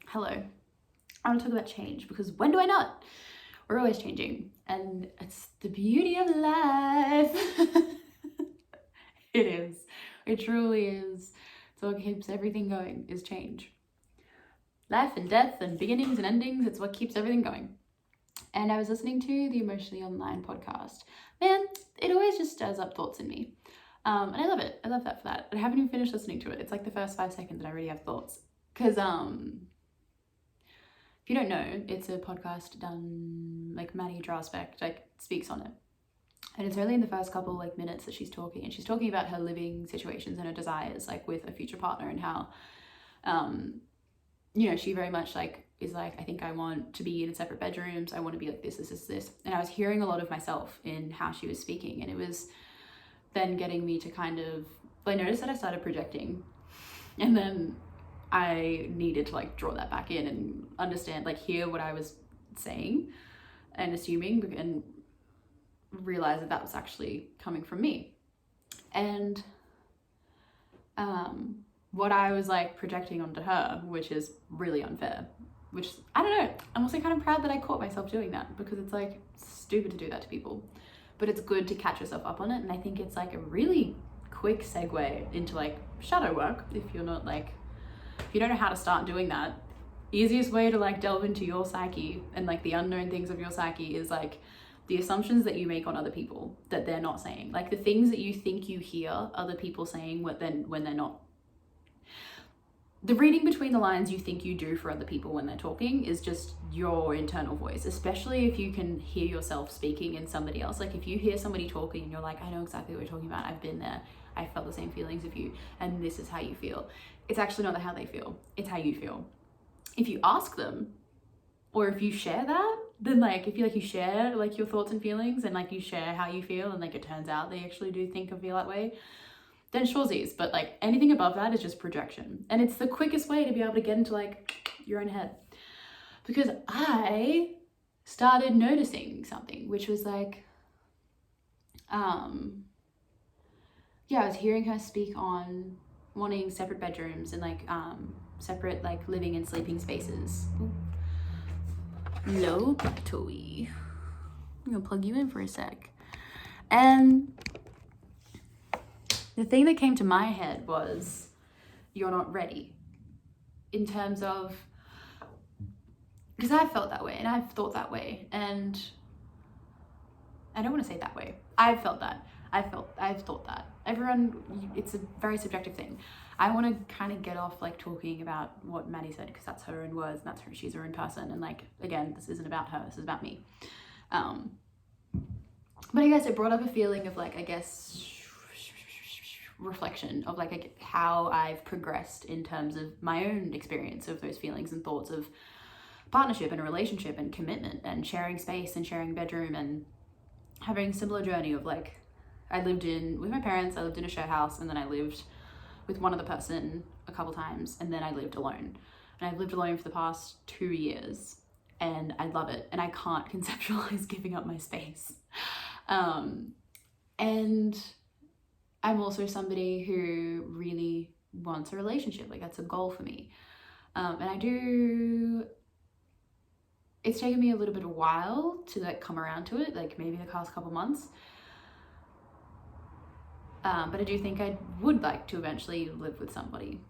Hello. I want to talk about change because when do I not? We're always changing and it's the beauty of life. It is. It truly is. It's what keeps everything going is change. Life and death and beginnings and endings, it's what keeps everything going. And I was listening to the Emotionally Online podcast. Man, it always just stirs up thoughts in me. And I love it. I love that for that. I haven't even finished listening to it. It's like the first 5 seconds and I already have thoughts. Because if you don't know, it's a podcast done, like Maddie Drasbeck speaks on it. And it's only in the first couple like minutes that she's talking, and she's talking about her living situations and her desires like with a future partner, and how she very much is like, I think I want to be in separate bedrooms, I want to be like this. And I was hearing a lot of myself in how she was speaking, and it was then getting me to kind of, I noticed that I started projecting, and then I needed to draw that back in and understand, hear what I was saying and assuming, and realize that was actually coming from me. And what I was projecting onto her, which is really unfair, which I don't know, I'm also kind of proud that I caught myself doing that, because it's stupid to do that to people, but it's good to catch yourself up on it. And I think it's a really quick segue into shadow work. If you're not if you don't know how to start doing that, easiest way to delve into your psyche and the unknown things of your psyche is the assumptions that you make on other people that they're not saying, the things that you think you hear other people saying when they're not. The reading between the lines you think you do for other people when they're talking is just your internal voice, especially if you can hear yourself speaking in somebody else. If you hear somebody talking and you're like, I know exactly what you're talking about, I've been there, I felt the same feelings of you, and this is how you feel. It's actually not how they feel, it's how you feel. If you ask them, or if you share that, then if you share your thoughts and feelings, and you share how you feel, and it turns out they actually do think and feel that way, then shoresies. But anything above that is just projection, and it's the quickest way to be able to get into your own head. Because I started noticing something, which was I was hearing her speak on wanting separate bedrooms and separate living and sleeping spaces. Low battery. I'm gonna plug you in for a sec. And the thing that came to my head was, you're not ready. In terms of, because I've felt that way and I've thought that way, and I don't want to say that way. I've felt that. I've thought that. Everyone, it's a very subjective thing. I want to kind of get off talking about what Maddie said, because that's her own words and that's her, she's her own person. And again, this isn't about her, this is about me. But I guess it brought up a feeling of reflection of how I've progressed in terms of my own experience of those feelings and thoughts of partnership and a relationship and commitment and sharing space and sharing bedroom, and having a similar journey of I lived with my parents, I lived in a share house, and then I lived with one other person a couple times, and then I lived alone. And I've lived alone for the past 2 years, and I love it, and I can't conceptualize giving up my space. And I'm also somebody who really wants a relationship, that's a goal for me. And it's taken me a little bit of a while to come around to it, maybe the past couple months. But I do think I would like to eventually live with somebody.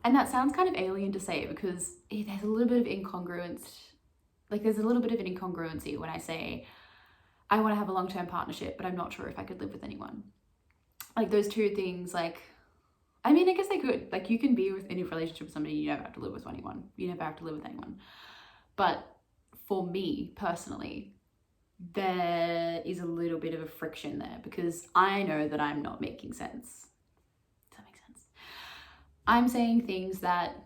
And that sounds kind of alien to say, because there's a little bit of incongruence. There's a little bit of an incongruency when I say I want to have a long-term partnership, but I'm not sure if I could live with anyone. Those two things, I guess they could. You can be in a relationship with somebody, you never have to live with anyone. You never have to live with anyone. But for me personally, there is a little bit of a friction there, because I know that I'm not making sense. Does that make sense? I'm saying things that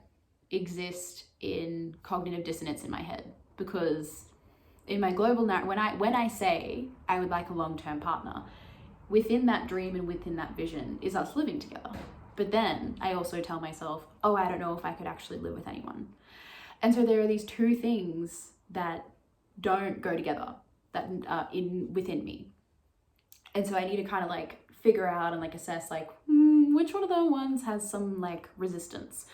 exist in cognitive dissonance in my head, because in my global narrative, when I say I would like a long-term partner, within that dream and within that vision is us living together. But then I also tell myself, oh, I don't know if I could actually live with anyone. And so there are these two things that don't go together, that are within me. And so I need to kind of figure out and assess which one of the ones has some resistance,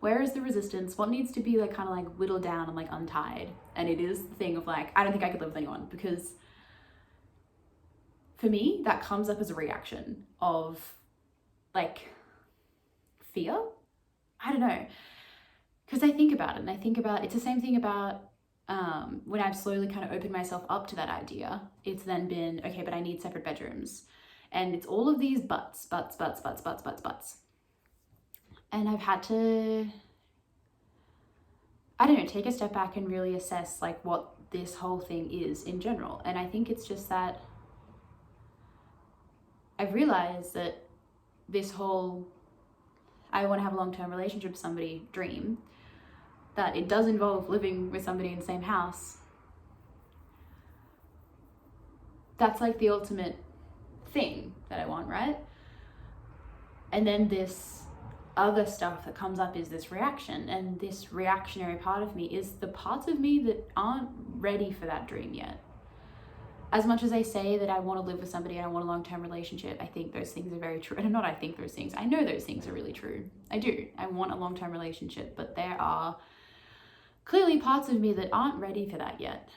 Where is the resistance? What needs to be like kind of like whittled down and like untied? And it is the thing of like, I don't think I could live with anyone, because for me, that comes up as a reaction of like fear. I don't know. Because I think about it, and I think about, it's the same thing about when I've slowly kind of opened myself up to that idea. It's then been, okay, but I need separate bedrooms. And it's all of these buts. And I've had to, I don't know, take a step back and really assess like what this whole thing is in general. And I think it's just that I've realized that this whole, I want to have a long-term relationship with somebody dream, that it does involve living with somebody in the same house. That's like the ultimate thing that I want, right? And then this other stuff that comes up is this reaction, and this reactionary part of me is the parts of me that aren't ready for that dream yet. As much as I say that I want to live with somebody and I want a long-term relationship, I think those things are very true. And not I think those things, I know those things are really true. I do. I want a long-term relationship, but there are clearly parts of me that aren't ready for that yet.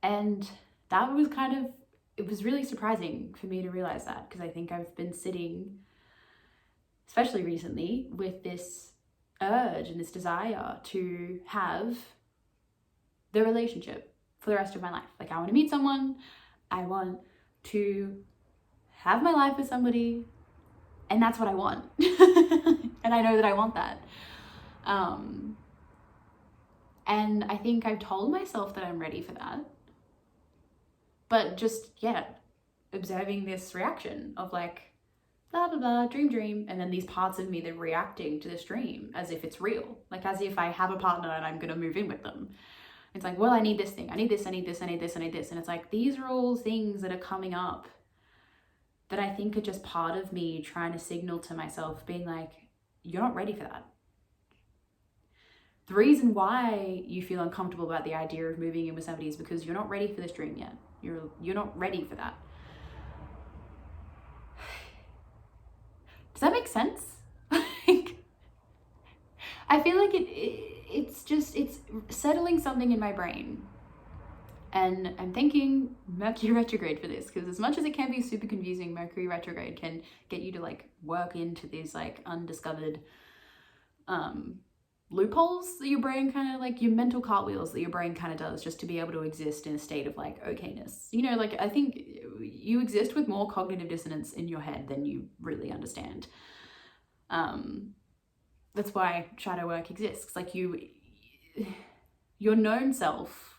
And that was kind of, it was really surprising for me to realize that, because I think I've been sitting, especially recently, with this urge and this desire to have the relationship for the rest of my life. Like, I want to meet someone, I want to have my life with somebody, and that's what I want. And I know that I want that. And I think I've told myself that I'm ready for that. But just, yeah, observing this reaction of like, blah, blah, blah, dream. And then these parts of me that are reacting to this dream as if it's real. Like as if I have a partner and I'm going to move in with them. It's like, well, I need this thing. I need this, I need this, I need this, I need this. And it's like, these are all things that are coming up that I think are just part of me trying to signal to myself, being like, you're not ready for that. The reason why you feel uncomfortable about the idea of moving in with somebody is because you're not ready for this dream yet. You're not ready for that. Does that make sense? I feel like it's settling something in my brain. And I'm thinking Mercury retrograde for this, because as much as it can be super confusing, Mercury retrograde can get you to like work into these like undiscovered loopholes that your brain kind of like, your mental cartwheels that your brain kind of does just to be able to exist in a state of like okayness. You know, like I think you exist with more cognitive dissonance in your head than you really understand. That's why shadow work exists. It's like your known self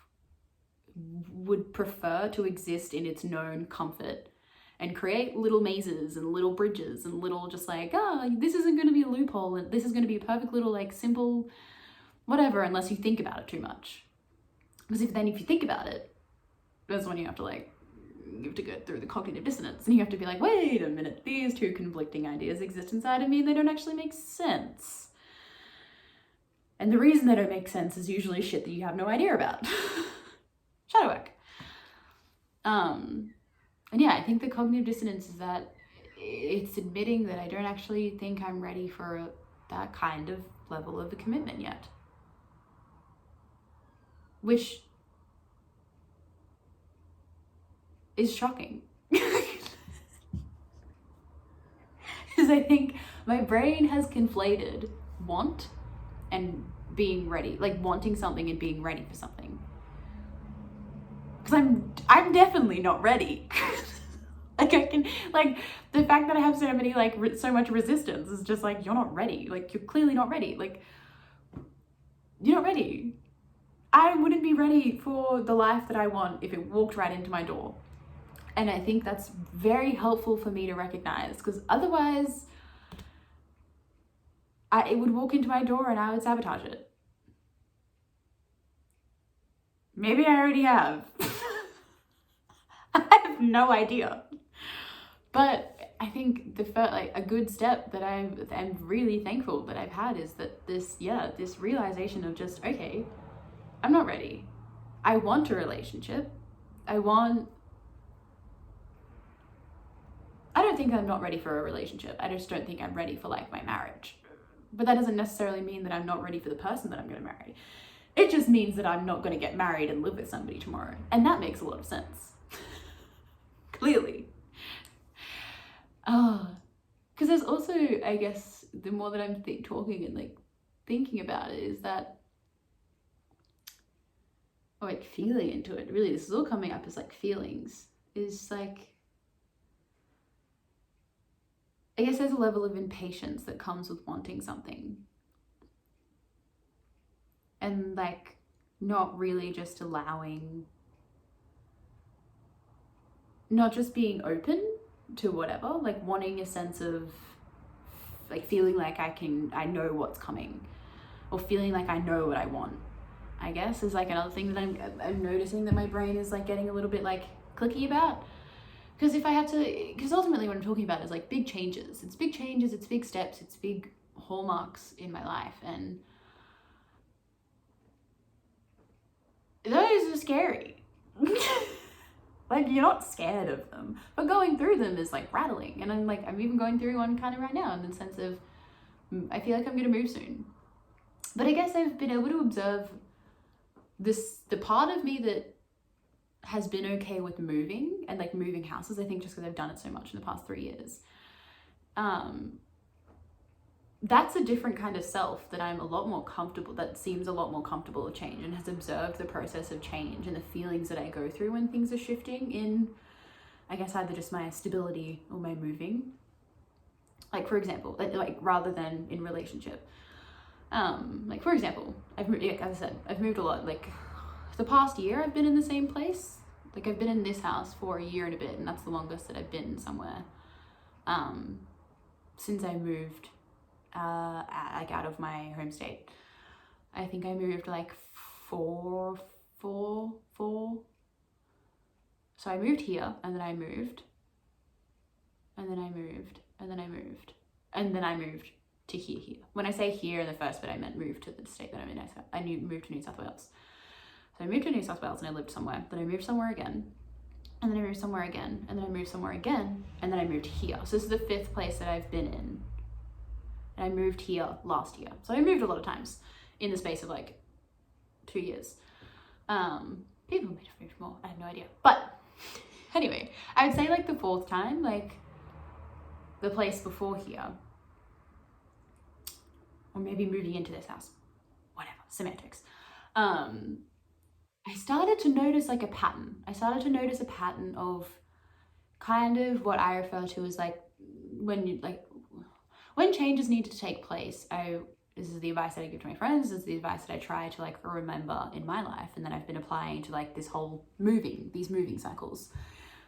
would prefer to exist in its known comfort and create little mazes and little bridges and little just like, this isn't going to be a loophole and this is going to be a perfect little like simple whatever, unless you think about it too much. Because if you think about it, that's when you have to go through the cognitive dissonance and you have to be like, wait a minute, these two conflicting ideas exist inside of me and they don't actually make sense. And the reason they don't make sense is usually shit that you have no idea about. Shadow work. And yeah, I think the cognitive dissonance is that it's admitting that I don't actually think I'm ready for that kind of level of a commitment yet. Which is shocking. Because I think my brain has conflated want and being ready, like wanting something and being ready for something. Because I'm definitely not ready. Like I can, like the fact that I have so many like so much resistance is just like, you're not ready. Like you're clearly not ready. Like you're not ready. I wouldn't be ready for the life that I want if it walked right into my door. And I think that's very helpful for me to recognize, because otherwise it would walk into my door and I would sabotage it. Maybe I already have. I have no idea. But I think the first, like a good step that I'm really thankful that I've had is that this realization of just, okay, I'm not ready. I want a relationship. I don't think I'm not ready for a relationship. I just don't think I'm ready for like my marriage. But that doesn't necessarily mean that I'm not ready for the person that I'm going to marry. It just means that I'm not going to get married and live with somebody tomorrow. And that makes a lot of sense. Clearly. Because there's also, I guess, the more that I'm talking and like thinking about it, is that, or like feeling into it, really, this is all coming up as like feelings, is like, I guess there's a level of impatience that comes with wanting something. And like not really just allowing, not just being open to whatever, like wanting a sense of like feeling like I know what's coming, or feeling like I know what I want, I guess, is like another thing that I'm noticing that my brain is like getting a little bit like clicky about. Because if I have to, because ultimately what I'm talking about is like big changes. It's big changes, it's big steps, it's big hallmarks in my life. And those are scary. Like, you're not scared of them, but going through them is like rattling. And I'm even going through one kind of right now, in the sense of, I feel like I'm going to move soon. But I guess I've been able to observe the part of me that has been okay with moving and like moving houses, I think just because I've done it so much in the past 3 years. That's a different kind of self that I'm a lot more comfortable, that seems a lot more comfortable with change, and has observed the process of change and the feelings that I go through when things are shifting in, I guess, either just my stability or my moving. Like, for example, like rather than in relationship. Like, for example, I've moved, like, as I said, I've moved a lot. Like, the past year I've been in the same place. Like, I've been in this house for a year and a bit, and that's the longest that I've been somewhere since I moved like out of my home state. I think I moved like four. So I moved here, and then I moved, and then I moved, and then I moved, and then I moved to here. When I say here in the first bit, I meant moved to the state that I'm in. I moved to New South Wales. So I moved to New South Wales and I lived somewhere. Then I moved somewhere again, and then I moved somewhere again, and then I moved somewhere again, and then I moved here. So this is the 5th place that I've been in. And I moved here last year. So I moved a lot of times in the space of like 2 years. People may have moved more, I have no idea. But anyway, I would say like the 4th time, like the place before here, or maybe moving into this house, whatever, semantics. I started to notice like a pattern. I started to notice a pattern of kind of what I refer to as like when changes need to take place. This is the advice that I give to my friends. This is the advice that I try to like remember in my life, and then I've been applying to like this whole these moving cycles.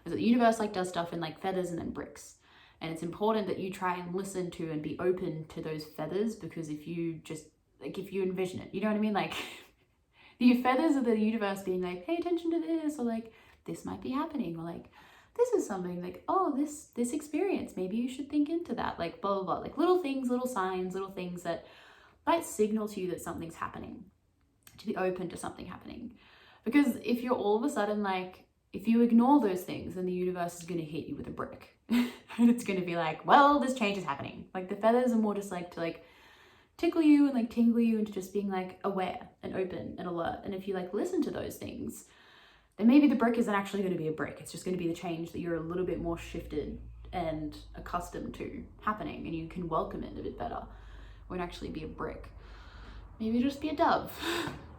Is that the universe like does stuff in like feathers and then bricks. And it's important that you try and listen to and be open to those feathers, because if you just, like, if you envision it, you know what I mean? Like, the feathers of the universe being like, pay attention to this, or like, this might be happening, or like, this is something like, oh, this experience, maybe you should think into that, like, blah, blah, blah. Like, little things, little signs, little things that might signal to you that something's happening, to be open to something happening. Because if you're all of a sudden like, if you ignore those things, then the universe is going to hit you with a brick. And it's going to be like, well, this change is happening. Like, the feathers are more just like to like tickle you and like tingle you into just being like aware and open and alert. And if you like listen to those things, then maybe the brick isn't actually going to be a brick. It's just going to be the change that you're a little bit more shifted and accustomed to happening, and you can welcome it a bit better. It won't actually be a brick. Maybe it'll just be a dove.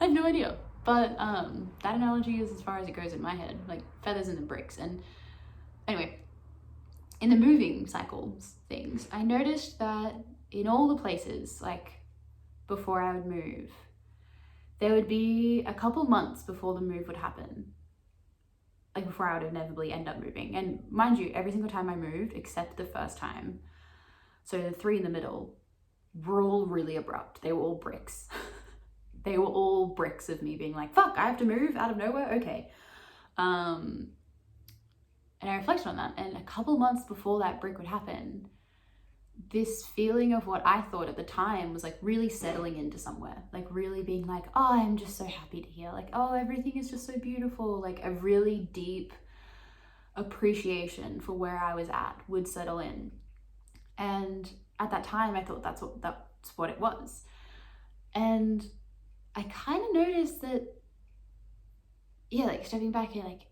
I have no idea. But that analogy is as far as it goes in my head, like feathers and the bricks. And anyway, in the moving cycles things, I noticed that in all the places, like before I would move, there would be a couple months before the move would happen, like before I would inevitably end up moving. And mind you, every single time I moved, except the first time, so the 3 in the middle, were all really abrupt. They were all bricks. They were all bricks of me being like, fuck, I have to move out of nowhere? Okay. And I reflected on that, and a couple months before that brick would happen, this feeling of what I thought at the time was like really settling into somewhere, like really being like, oh, I'm just so happy to hear, like, oh, everything is just so beautiful, like a really deep appreciation for where I was at would settle in. And at that time, I thought that's It's what it was. And I kind of noticed that, yeah, like stepping back and like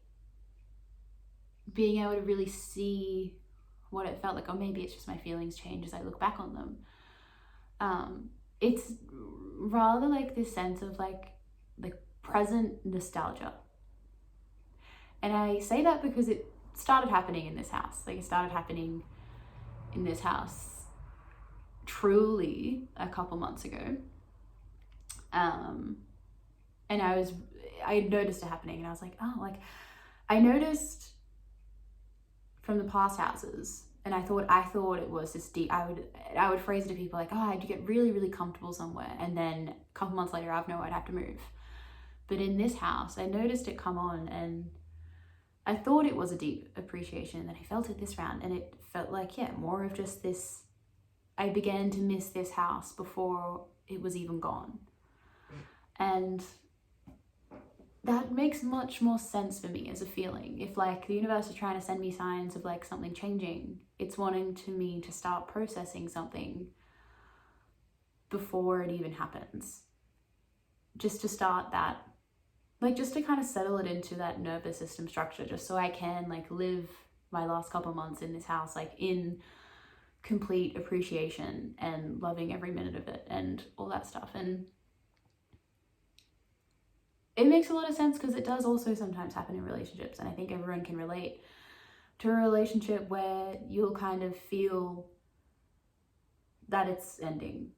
being able to really see what it felt like, or maybe it's just my feelings change as I look back on them. It's rather like this sense of like present nostalgia. And I say that because it started happening in this house. Like it started happening in this house truly a couple months ago. And I had noticed it happening, and I was like, oh, like I noticed from the past houses, and I thought it was this deep. I would phrase it to people like, oh, I'd get really, really comfortable somewhere, and then a couple months later I'd know I'd have to move. But in this house, I noticed it come on, and I thought it was a deep appreciation, and then I felt it this round, and it felt like, yeah, more of just this. I began to miss this house before it was even gone. And that makes much more sense for me as a feeling. If like the universe is trying to send me signs of like something changing, it's wanting me to start processing something before it even happens. Just to start that, like just to kind of settle it into that nervous system structure, just so I can like live my last couple of months in this house like in complete appreciation and loving every minute of it and all that stuff. And it makes a lot of sense because it does also sometimes happen in relationships, and I think everyone can relate to a relationship where you'll kind of feel that it's ending,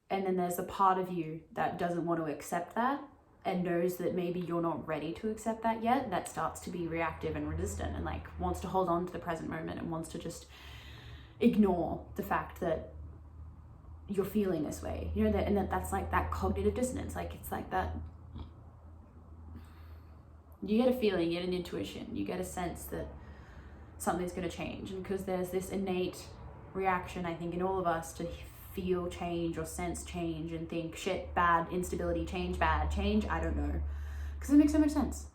and then there's a part of you that doesn't want to accept that and knows that maybe you're not ready to accept that yet, that starts to be reactive and resistant and like wants to hold on to the present moment and wants to just ignore the fact that you're feeling this way, you know, that, and that's like that cognitive dissonance. Like it's like that, you get a feeling, you get an intuition, you get a sense that something's going to change. And because there's this innate reaction, I think, in all of us to feel change or sense change and think shit, bad, instability, change, bad, change, I don't know. Because it makes so much sense.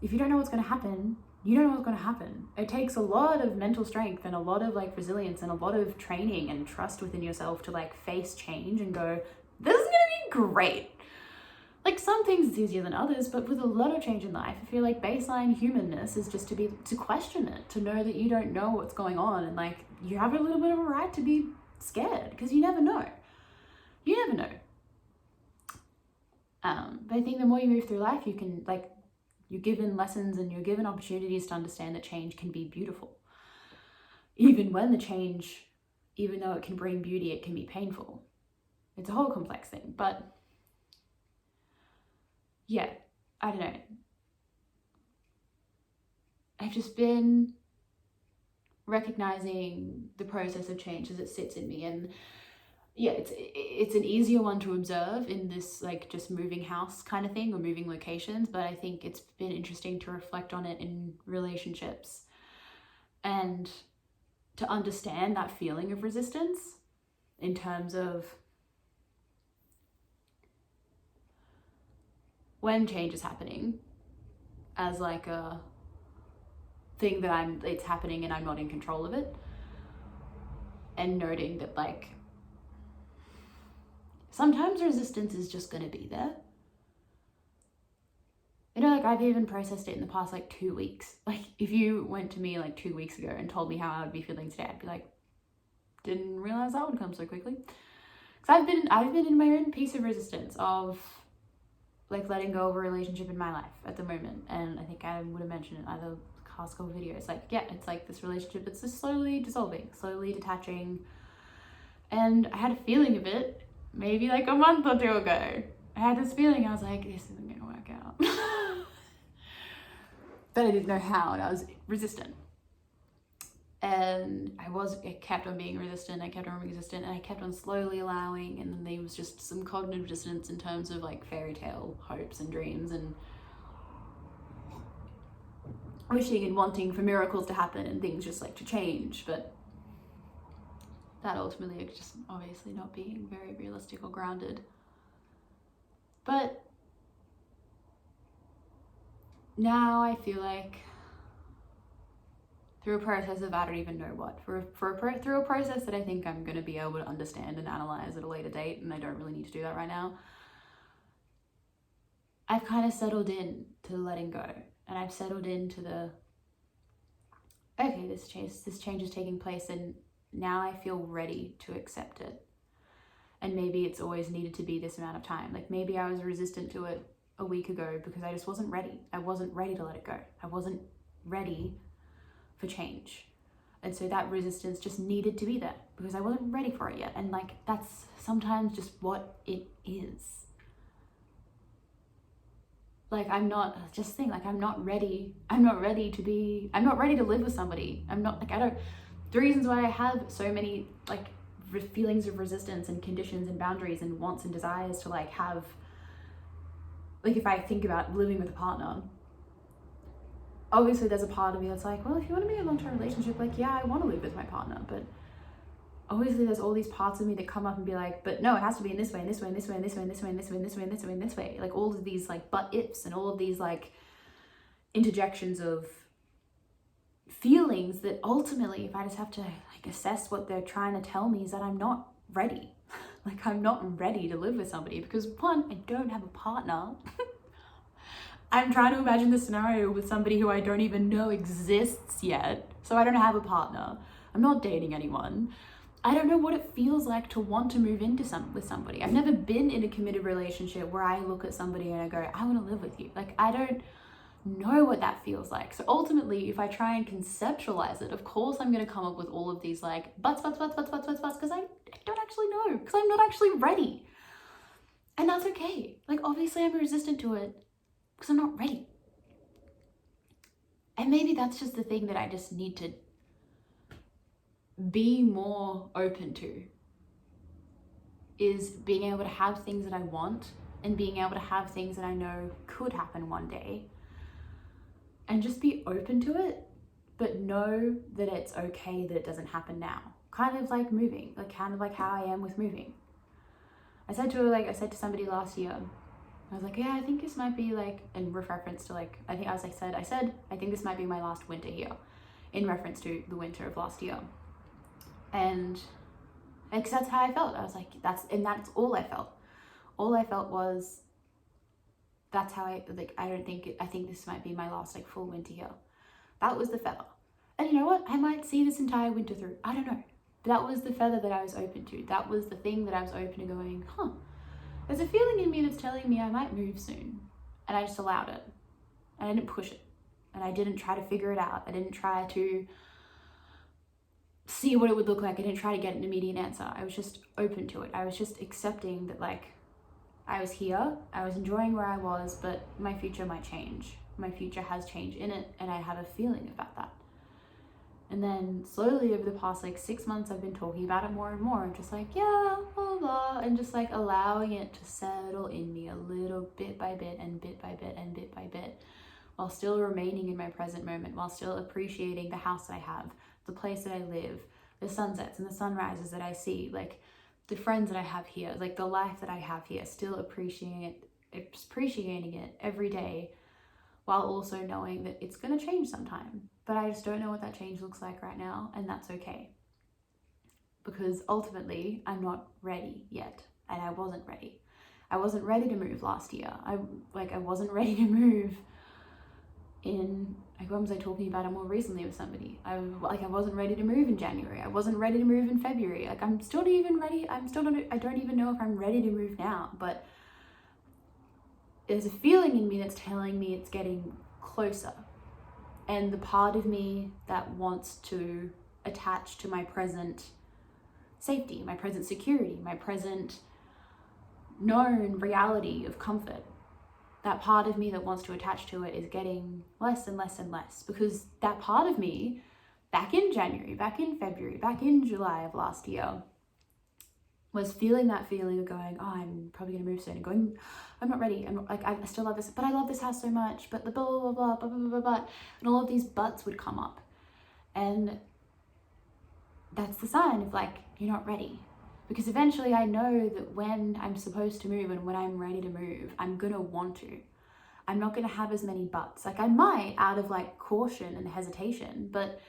If you don't know what's going to happen, you don't know what's going to happen. It takes a lot of mental strength and a lot of like resilience and a lot of training and trust within yourself to like face change and go, this is going to be great. Like some things it's easier than others, but with a lot of change in life, I feel like baseline humanness is just to question it, to know that you don't know what's going on, and like you have a little bit of a right to be scared because you never know. You never know. But I think the more you move through life, you can like, you're given lessons and you're given opportunities to understand that change can be beautiful. Even when the change, even though it can bring beauty, it can be painful. It's a whole complex thing, but yeah, I don't know. I've just been recognizing the process of change as it sits in me, and yeah, it's an easier one to observe in this like just moving house kind of thing or moving locations, but I think it's been interesting to reflect on it in relationships and to understand that feeling of resistance in terms of when change is happening as like a thing that it's happening and I'm not in control of it, and noting that like sometimes resistance is just going to be there. You know, like I've even processed it in the past like 2 weeks. Like if you went to me like 2 weeks ago and told me how I would be feeling today, I'd be like, didn't realize that would come so quickly. Because I've been in my own piece of resistance of like letting go of a relationship in my life at the moment. And I think I would have mentioned in either past couple videos, like, yeah, it's like this relationship that's just slowly dissolving, slowly detaching. And I had a feeling of it maybe like a month or two ago. I had this feeling, I was like, this isn't gonna work out. But I didn't know how, and I was resistant. And I kept on being resistant, and I kept on slowly allowing, and then there was just some cognitive dissonance in terms of like fairy tale hopes and dreams and wishing and wanting for miracles to happen and things just like to change, but that ultimately just obviously not being very realistic or grounded. But now I feel like through a process of I don't even know what, through a process that I think I'm going to be able to understand and analyze at a later date, and I don't really need to do that right now. I've kind of settled in to letting go, and I've settled into the, okay, this change is taking place, and now I feel ready to accept it. And maybe it's always needed to be this amount of time. Like maybe I was resistant to it a week ago because I just wasn't ready. I wasn't ready to let it go. I wasn't ready for change. And so that resistance just needed to be there because I wasn't ready for it yet. And like, that's sometimes just what it is. Like, I'm not ready to live with somebody. The reasons why I have so many like feelings of resistance and conditions and boundaries and wants and desires to like have, like if I think about living with a partner, obviously there's a part of me that's like, well, if you want to be in a long-term relationship, like, yeah, I want to live with my partner, but obviously there's all these parts of me that come up and be like, but no, it has to be in this way, and this way, and this way, and this way, and this way, and this way, and this way, and this way, and this way. Like all of these like but ifs and all of these like interjections of feelings that ultimately, if I just have to like assess what they're trying to tell me, is that I'm not ready. Like I'm not ready to live with somebody because one, I don't have a partner. I'm trying to imagine the scenario with somebody who I don't even know exists yet. So I don't have a partner. I'm not dating anyone. I don't know what it feels like to want to move into with somebody. I've never been in a committed relationship where I look at somebody and I go, I want to live with you. Like I don't know what that feels like. So ultimately, if I try and conceptualize it, of course I'm going to come up with all of these like buts, because I don't actually know, because I'm not actually ready. And that's okay. Like obviously I'm resistant to it because I'm not ready. And maybe that's just the thing that I just need to be more open to, is being able to have things that I want and being able to have things that I know could happen one day, and just be open to it, but know that it's okay that it doesn't happen now. Kind of like moving, like kind of like how I am with moving. I said to somebody last year, I was like, yeah, I think this might be like, in reference to like, I said, I think this might be my last winter here, in reference to the winter of last year. And like, that's how I felt. I was like, that's all I felt. All I felt was, that's how I think this might be my last like full winter here. That was the feather. And you know what? I might see this entire winter through. I don't know. But that was the feather that I was open to. That was the thing that I was open to going, there's a feeling in me that's telling me I might move soon. And I just allowed it. And I didn't push it. And I didn't try to figure it out. I didn't try to see what it would look like. I didn't try to get an immediate answer. I was just open to it. I was just accepting that like, I was here, I was enjoying where I was, but my future might change. My future has change in it, and I have a feeling about that. And then slowly over the past like 6 months, I've been talking about it more and more. I'm just like, yeah, blah, blah, and just like allowing it to settle in me a little bit by bit and bit by bit and bit by bit, while still remaining in my present moment, while still appreciating the house I have, the place that I live, the sunsets and the sunrises that I see, like the friends that I have here, like the life that I have here, still appreciating it every day, while also knowing that it's going to change sometime. But I just don't know what that change looks like right now, and that's okay. Because ultimately, I'm not ready yet, and I wasn't ready. I wasn't ready to move last year. I wasn't ready to move in, like, when was I talking about it more recently with somebody? I wasn't ready to move in January. I wasn't ready to move in February. Like, I'm still not even ready. I don't even know if I'm ready to move now, but there's a feeling in me that's telling me it's getting closer. And the part of me that wants to attach to my present safety, my present security, my present known reality of comfort, that part of me that wants to attach to it is getting less and less and less, because that part of me back in January, back in February, back in July of last year was feeling that feeling of going, I'm probably going to move soon, and going, I'm not ready. I'm not, like, I still love this, but I love this house so much, but the blah, blah, blah, blah, blah, blah, blah, blah. And all of these buts would come up. And that's the sign of like, you're not ready. Because eventually I know that when I'm supposed to move and when I'm ready to move, I'm going to want to. I'm not going to have as many buts. Like I might out of like caution and hesitation, but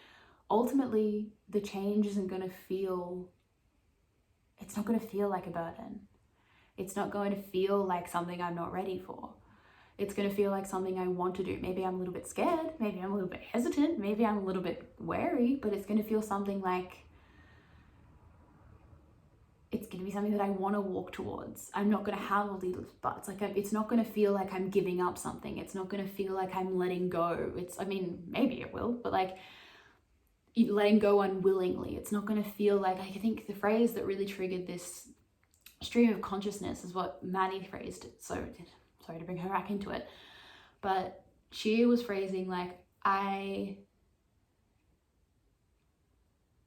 ultimately the change isn't going to feel, it's not going to feel like a burden. It's not going to feel like something I'm not ready for. It's going to feel like something I want to do. Maybe I'm a little bit scared, maybe I'm a little bit hesitant, maybe I'm a little bit wary, but it's going to feel something like, it's going to be something that I want to walk towards. I'm not going to have all these buts. Like, it's not going to feel like I'm giving up something. It's not going to feel like I'm letting go. I mean, maybe it will, but like, letting go unwillingly. It's not going to feel like, I think the phrase that really triggered this stream of consciousness is what Maddie phrased it. So, sorry to bring her back into it, but she was phrasing like,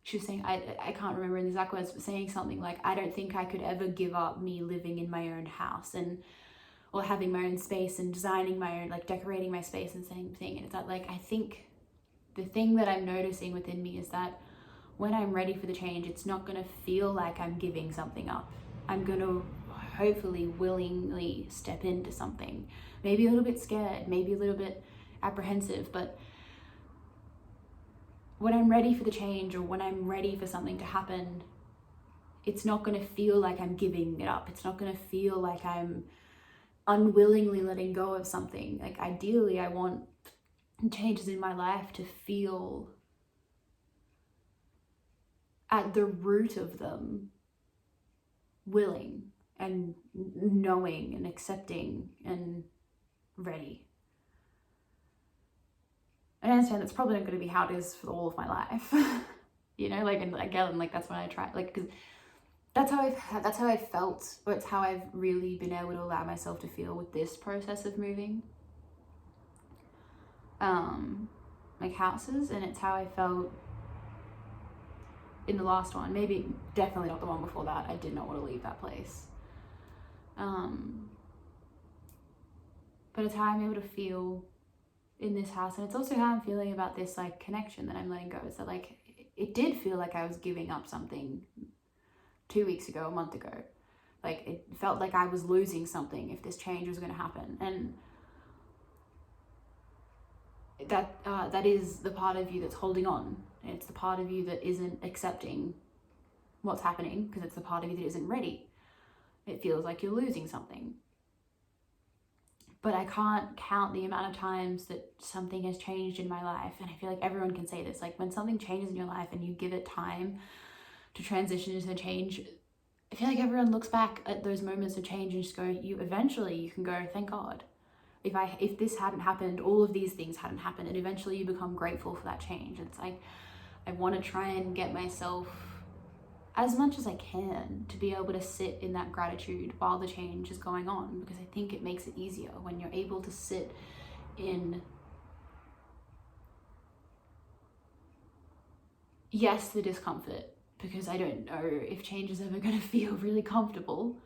she was saying, I can't remember in the exact words, but saying something like, I don't think I could ever give up me living in my own house or having my own space and designing my own, like decorating my space and same thing. And it's that, like, I think the thing that I'm noticing within me is that when I'm ready for the change, it's not going to feel like I'm giving something up. I'm going to hopefully willingly step into something, maybe a little bit scared, maybe a little bit apprehensive, but when I'm ready for the change or when I'm ready for something to happen, it's not going to feel like I'm giving it up. It's not going to feel like I'm unwillingly letting go of something. Like, ideally, I want changes in my life to feel at the root of them willing and knowing and accepting and ready. And I understand that's probably not going to be how it is for all of my life, you know, like, and again, like, that's when I try, like, because that's how I've felt, or it's how I've really been able to allow myself to feel with this process of moving, like houses, and it's how I felt in the last one, maybe definitely not the one before that. I did not want to leave that place. But it's how I'm able to feel in this house, and it's also how I'm feeling about this, like, connection that I'm letting go. Is that, like, it did feel like I was giving up something 2 weeks ago, a month ago. Like, it felt like I was losing something if this change was going to happen, and that is the part of you that's holding on. It's the part of you that isn't accepting what's happening, because it's the part of you that isn't ready. It feels like you're losing something. But I can't count the amount of times that something has changed in my life. And I feel like everyone can say this. Like, when something changes in your life and you give it time to transition into the change, I feel like everyone looks back at those moments of change and just go, eventually you can go, thank God. If this hadn't happened, all of these things hadn't happened, and eventually you become grateful for that change. It's like, I want to try and get myself, as much as I can, to be able to sit in that gratitude while the change is going on, because I think it makes it easier when you're able to sit in, yes, the discomfort, because I don't know if change is ever going to feel really comfortable,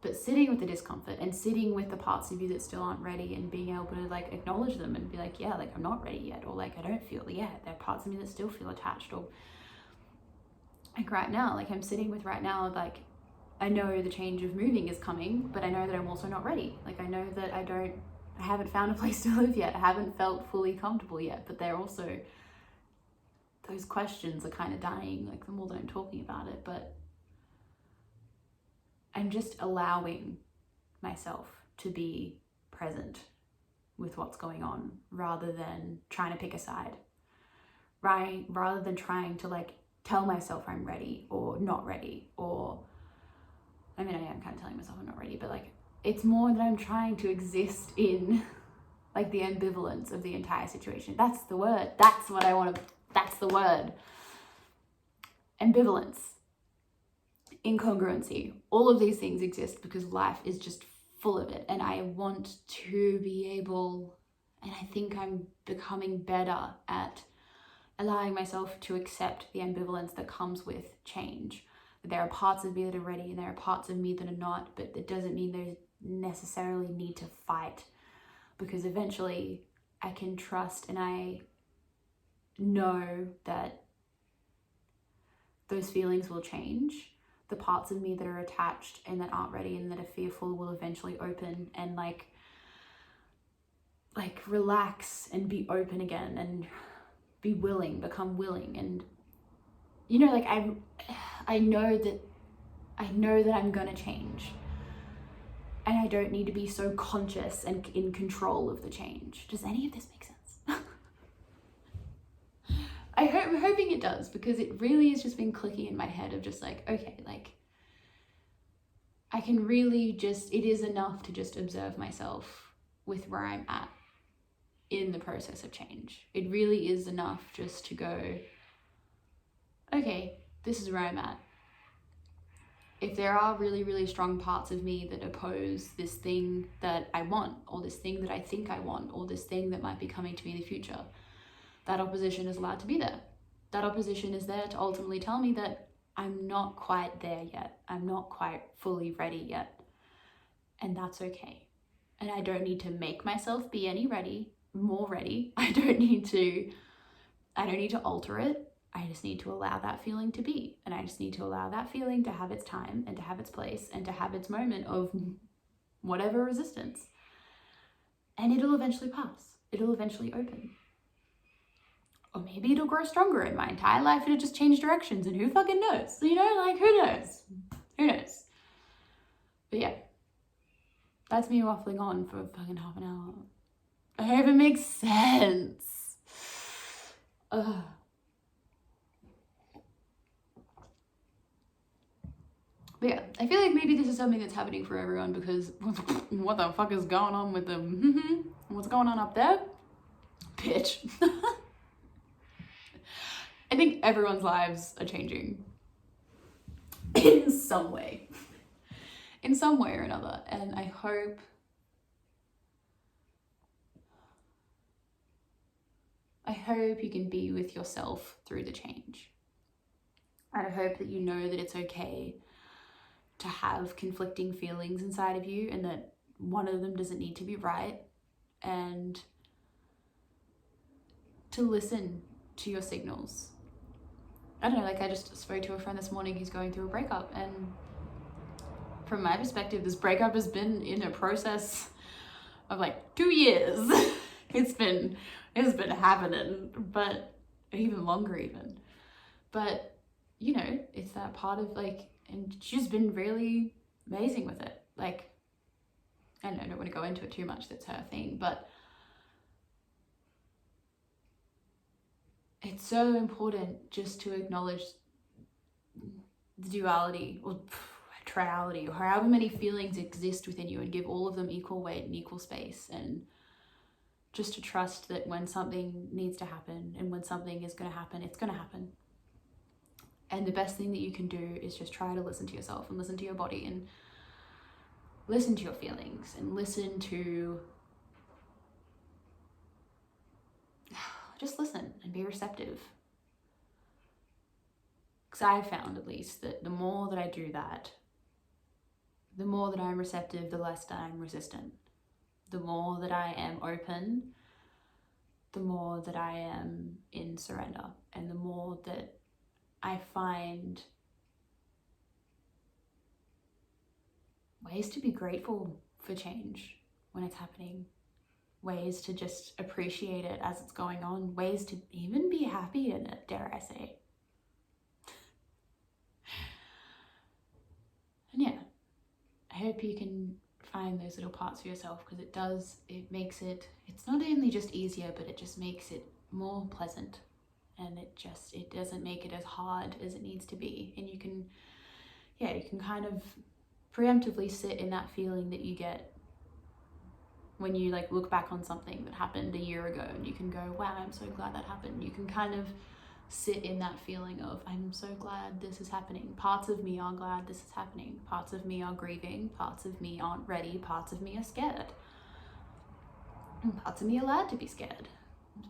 but sitting with the discomfort and sitting with the parts of you that still aren't ready, and being able to, like, acknowledge them and be like, yeah, like, I'm not ready yet, or like, I don't feel, yeah, there are parts of me that still feel attached, or like right now, like, I'm sitting with right now, like, I know the change of moving is coming, but I know that I'm also not ready. Like, I know that I haven't found a place to live yet. I haven't felt fully comfortable yet, but they're also, those questions are kind of dying, like, the more that I'm talking about it. But I'm just allowing myself to be present with what's going on, rather than trying to pick a side, right? Rather than trying to, like, tell myself I'm ready or not ready, or, I mean, I am kind of telling myself I'm not ready, but, like, it's more that I'm trying to exist in, like, the ambivalence of the entire situation. That's the word. That's what I want to, that's the word. Ambivalence, incongruency, all of these things exist because life is just full of it. And I want to be able, and I think I'm becoming better at allowing myself to accept the ambivalence that comes with change. There are parts of me that are ready and there are parts of me that are not, but it doesn't mean there's necessarily need to fight, because eventually I can trust, and I know that those feelings will change. The parts of me that are attached and that aren't ready and that are fearful will eventually open and like relax and be open again, and be willing, become willing. And you know, like I know that I'm gonna change, and I don't need to be so conscious and in control of the change. Does any of this make sense? I'm hoping it does, because it really has just been clicking in my head of just like, okay, like I can really just, it is enough to just observe myself with where I'm at in the process of change. It really is enough just to go, okay, this is where I'm at. If there are really, really strong parts of me that oppose this thing that I want, or this thing that I think I want, or this thing that might be coming to me in the future, that opposition is allowed to be there. That opposition is there to ultimately tell me that I'm not quite there yet. I'm not quite fully ready yet. And that's okay. And I don't need to make myself be any more ready. I don't need to alter it. I just need to allow that feeling to be. And I just need to allow that feeling to have its time and to have its place and to have its moment of whatever resistance. And it'll eventually pass. It'll eventually open. Or maybe it'll grow stronger, and my entire life it'll just change directions, and who fucking knows? You know, like, who knows? Who knows? But yeah, that's me waffling on for fucking half an hour. I hope it makes sense. Ugh. But yeah, I feel like maybe this is something that's happening for everyone, because what the fuck is going on with them? What's going on up there? Bitch. I think everyone's lives are changing in some way. In some way or another. And I hope you can be with yourself through the change. And I hope that you know that it's okay to have conflicting feelings inside of you, and that one of them doesn't need to be right, and to listen to your signals. I don't know, like I just spoke to a friend this morning who's going through a breakup, and from my perspective, this breakup has been in a process of like 2 years. It's been happening, but even longer even. But you know, it's that part of like, and she's been really amazing with it. Like, I don't want to go into it too much, that's her thing, but it's so important just to acknowledge the duality or triality, or however many feelings exist within you, and give all of them equal weight and equal space, and just to trust that when something needs to happen and when something is going to happen, it's going to happen. And the best thing that you can do is just try to listen to yourself and listen to your body and listen to your feelings and listen to, just listen and be receptive. Because I've found, at least, that the more that I do that, the more that I'm receptive, the less that I'm resistant. The more that I am open, the more that I am in surrender, and the more that I find ways to be grateful for change when it's happening, ways to just appreciate it as it's going on, ways to even be happy in it, dare I say. And yeah, I hope you can find those little parts for yourself, because it makes it, it's not only just easier, but it just makes it more pleasant. And it doesn't make it as hard as it needs to be. And you can kind of preemptively sit in that feeling that you get when you like look back on something that happened a year ago, and you can go, wow, I'm so glad that happened. You can kind of sit in that feeling of, I'm so glad this is happening. Parts of me are glad this is happening. Parts of me are grieving. Parts of me aren't ready. Parts of me are scared. And parts of me are allowed to be scared.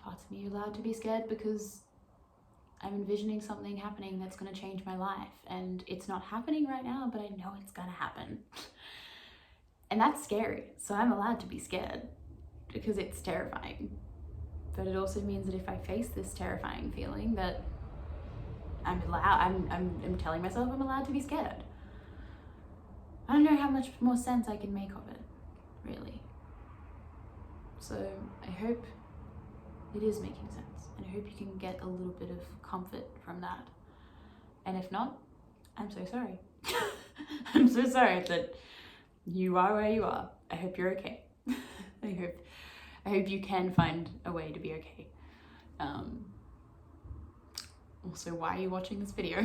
Parts of me are allowed to be scared because I'm envisioning something happening that's going to change my life, and it's not happening right now, but I know it's going to happen. And that's scary. So I'm allowed to be scared because it's terrifying. But it also means that if I face this terrifying feeling, that I'm telling myself I'm allowed to be scared. I don't know how much more sense I can make of it, really. So I hope it is making sense. And I hope you can get a little bit of comfort from that. And if not, I'm so sorry. I'm so sorry that you are where you are. I hope you're okay. I hope you can find a way to be okay. Also, why are you watching this video?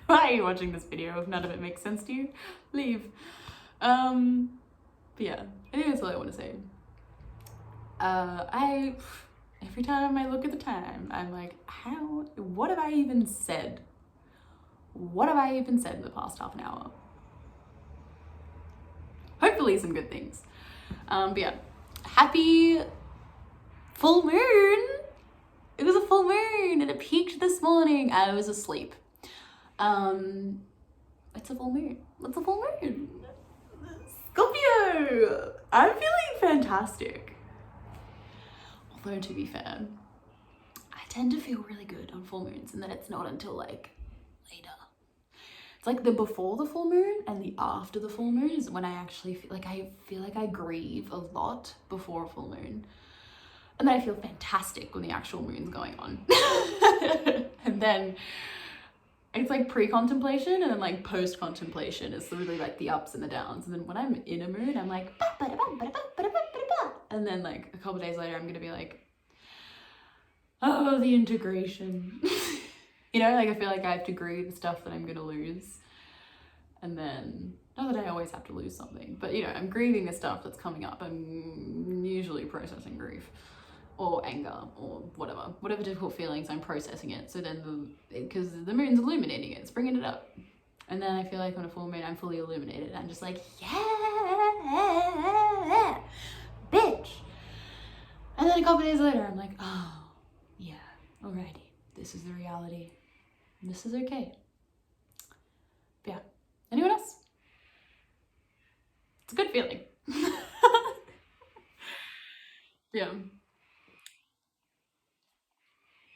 Why are you watching this video if none of it makes sense to you? Leave. But yeah, I think that's all I want to say. Every time I look at the time, I'm like, what have I even said? What have I even said in the past half an hour? Hopefully some good things. But yeah, happy full moon. It was a full moon and it peaked this morning. I was asleep. It's a full moon. It's a full moon. Scorpio! I'm feeling fantastic. Although to be fair, I tend to feel really good on full moons, and then it's not until like later. It's like the before the full moon and the after the full moon is when I actually feel like I grieve a lot before a full moon. And then I feel fantastic when the actual moon's going on. And then it's like pre-contemplation and then like post-contemplation is really like the ups and the downs. And then when I'm in a mood, I'm like, and then like a couple days later, I'm gonna be like, oh, the integration. You know, like I feel like I have to grieve the stuff that I'm gonna lose. And then, not that I always have to lose something, but you know, I'm grieving the stuff that's coming up. I'm usually processing grief or anger or whatever difficult feelings, I'm processing it. So then because the moon's illuminating it, it's bringing it up. And then I feel like on a full moon, I'm fully illuminated. I'm just like, yeah, bitch. And then a couple days later, I'm like, oh, yeah, alrighty. This is the reality. This is okay. But yeah. Anyone else? It's a good feeling. Yeah.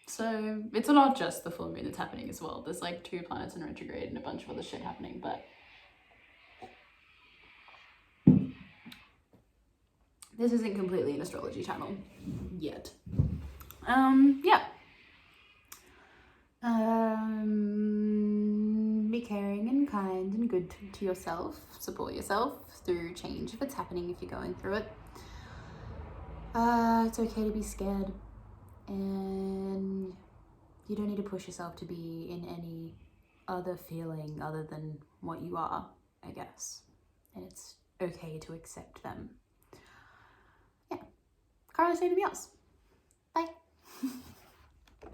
So it's not just the full moon that's happening as well. There's like 2 planets in retrograde and a bunch of other shit happening, but this isn't completely an astrology channel yet. Yeah. Be caring and kind and good to yourself. Support yourself through change if it's happening, if you're going through it. It's okay to be scared, and you don't need to push yourself to be in any other feeling other than what you are, I guess. And it's okay to accept them. Yeah. Can't really say anything else. Bye.